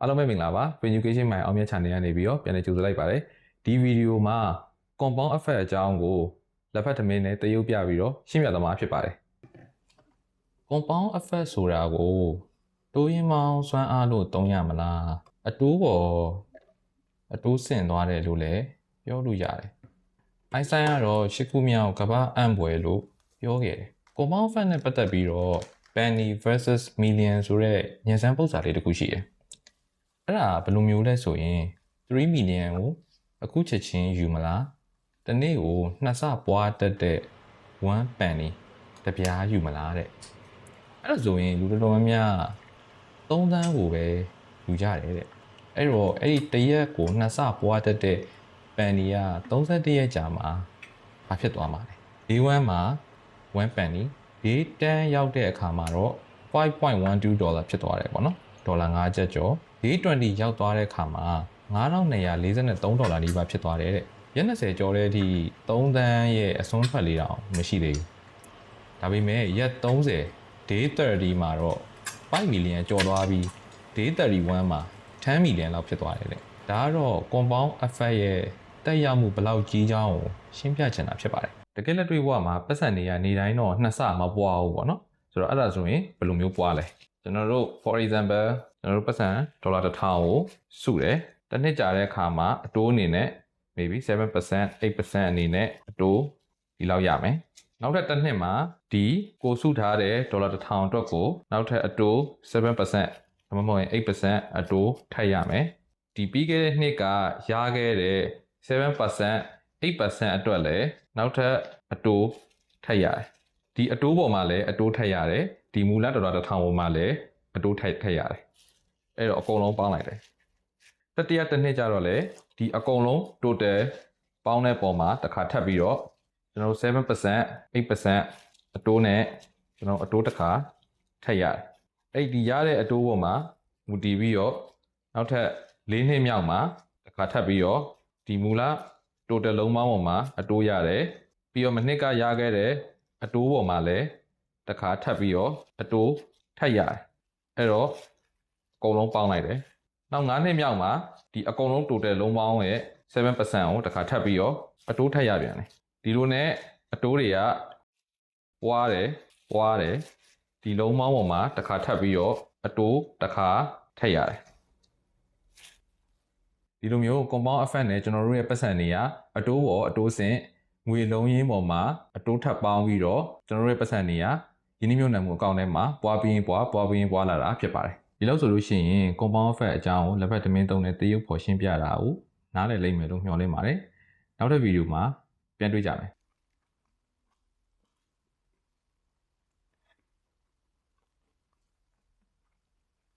အားလုံးပဲမင်္ဂလာပါ Education My အောင်မြတ် channel ကနေပြီးတော့ပြန်လည်ကြိုဆိုလိုက်ပါတယ်ဒီဗီဒီယိုမှာ compound effect အကြောင်းကိုလက်ဖက်သမင်းနဲ့တရုပ်ပြပြီးတော့ရှင်းပြသွားမှာဖြစ်ပါတယ် compound effect ဆိုတာကိုတိုးရင်မောင်းစွမ်းအားလို့သုံးရမလားအတိုးပေါ်အတိုးဆင့်သွားတယ်လို့လည်းပြောလို့ရတယ်အိုင်စတိုင်းကတော့၈ခုမြောက်ကမ္ဘာအံ့ဖွယ်လို့ပြောခဲ့တယ် compound effect နဲ့ပတ်သက်ပြီးတော့ penny versus million ဆိုတဲ့ညံစမ်းပုဒ်စာလေးတစ်ခုရှိတယ်အဲ့ဒါဘယ်လိုမျိုးလဲဆိုရင်3 million ကိုအခုချက်ချင်းယူမလားတနေ့ကို2ဆပွားတက်တဲ့1 penny တပြားယူမလားတဲ့အဲ့ဒါဆိုရင်လူတော်တော်များများ3သန်းကိုပဲယူကြတယ်တဲ့အဲ့တော့အဲ့ဒီတရက်ကို2ဆပွားတက်တဲ့ penny က31ရက်ကြာမှာဘာဖြစ်သွားမှာလဲ day 1မှာ1 penny day 10ရောက်တဲ့အခါမှာတော့ $5.12 ဖြစ်သွားတယ်ပေါ့နော်ဒေါ်လာ5ကျပ်ကျော်day 20ရောက်သွားတဲ့အခါမှာ$9,243နီးပါးဖြစ်သွားတယ်တဲ့ရက်20ကျော်တဲ့အထိ3သန်းရဲ့အစွန်းထွက်လေးတောင်မရှိသေးဘူးဒါပေမဲ့ရက်30 day 30မှာတော့5 million ကျော်သွားပြီး day 31မှာ10 million လောက်ဖြစ်သွားတယ်တဲ့ဒါကတော့ compound effect ရဲ့တက်ရောက်မှုဘယ်လောက်ကြီးကြောင်းကိုရှင်းပြချင်တာဖြစ်ပါတယ်တကယ်လက်တွေ့ဘဝမှာပတ်စံတွေကနေတိုင်းတော့2ဆမပွားဘူးပေါ့နော်ဆိုတော့အဲ့ဒါဆိုရင်ဘယ်လိုမျိုးပွားလဲကျွန်တော်တို့ for example ကျွန်တော်တို့ပတ်စံ$1000ကိုစုတယ်တစ်နှစ်ကြာတဲ့အခါမှာအတိုးအနေနဲ့ maybe 7% 8% အနေနဲ့အတိုးဒီလောက်ရမယ်နောက်ထပ်တစ်နှစ်မှာဒီကိုစုထားတဲ့$1000အတွက်ကိုနောက်ထပ်အတိုး 7% ဒါမှမဟုတ်ရင် 8% အတိုးထပ်ရမယ်ဒီပြီးခဲ့တဲ့နှစ်ကရခဲ့တဲ့ 7% 8% အတွက်လည်းနောက်ထပ်အတိုးထပ်ရတယ်ဒီအတိုးပေါ်မှာလည်းအတိုးထပ်ရတယ်ဒီမူလ$1000ပေါ်မှာလည်းအတိုးထပ်ရတယ်အဲ့တော့အကုန်လုံးပေါင်းလိုက်တယ်တတိယတစ်နှစ်ကျတော့လေဒီအကုန်လုံး total ပေါင်းတဲ့ပုံမှာတစ်ခါထပ်ပြီးတော့ကျွန်တော်တို့ 7% 8% အတိုးနဲ့ကျွန်တော်အတိုးတစ်ခါထပ်ရတယ်အဲ့ဒီရတဲ့အတိုးပေါ်မှာမူတည်ပြီးတော့နောက်ထပ်၄နှစ်မြောက်မှာတစ်ခါထပ်ပြီးတော့ဒီမူလ total လုံးပေါင်းပေါ်မှာအတိုးရတယ်ပြီးတော့မနှစ်ကရခဲ့တဲ့အတိုးပေါ်မှာလည်းတစ်ခါထပ်ပြီးတော့အတိုးထပ်ရတယ်အဲ့တော့အကုန်လုံးပေါင်းလိုက်တယ်နောက်9နှစ်မြောက်မှာဒီအကုန်လုံး total လုံးပေါင်းရဲ့ 7% ကိုတစ်ခါထပ်ပြီးတော့အတိုးထပ်ရပြန်တယ်ဒီလိုနဲ့အတိုးတွေကပွားတယ်ဒီလုံးပေါင်းပေါ်မှာတစ်ခါထပ်ပြီးတော့အတိုးတစ်ခါထပ်ရတယ်ဒီလိုမျိုး compound effect နဲ့ကျွန်တော်တို့ရဲ့ပတ်စံတွေကအတိုးပေါ်အတိုးဆင့်ငွေလုံးရင်းပေါ်မှာအတိုးထပ်ပေါင်းပြီးတော့ကျွန်တော်တို့ရဲ့ပတ်စံတွေကယင်းနှိမ့်မြုပ်နှံမှုအကောင့်ထဲမှာပွားပြီးပွားလာတာဖြစ်ပါတယ်ဒီလောက်ဆိုလို့ရှိရင် compound effect အကြောင်းကိုလက်ဖက်သမင်းသုံးတဲ့တရုပ်ဖော်ရှင်းပြတာကိုနားလည်လိမ့်မယ်လို့မျှော်လင့်ပါတယ်နောက်တဲ့ဗီဒီယိုမှာပြန်တွေ့ကြမယ်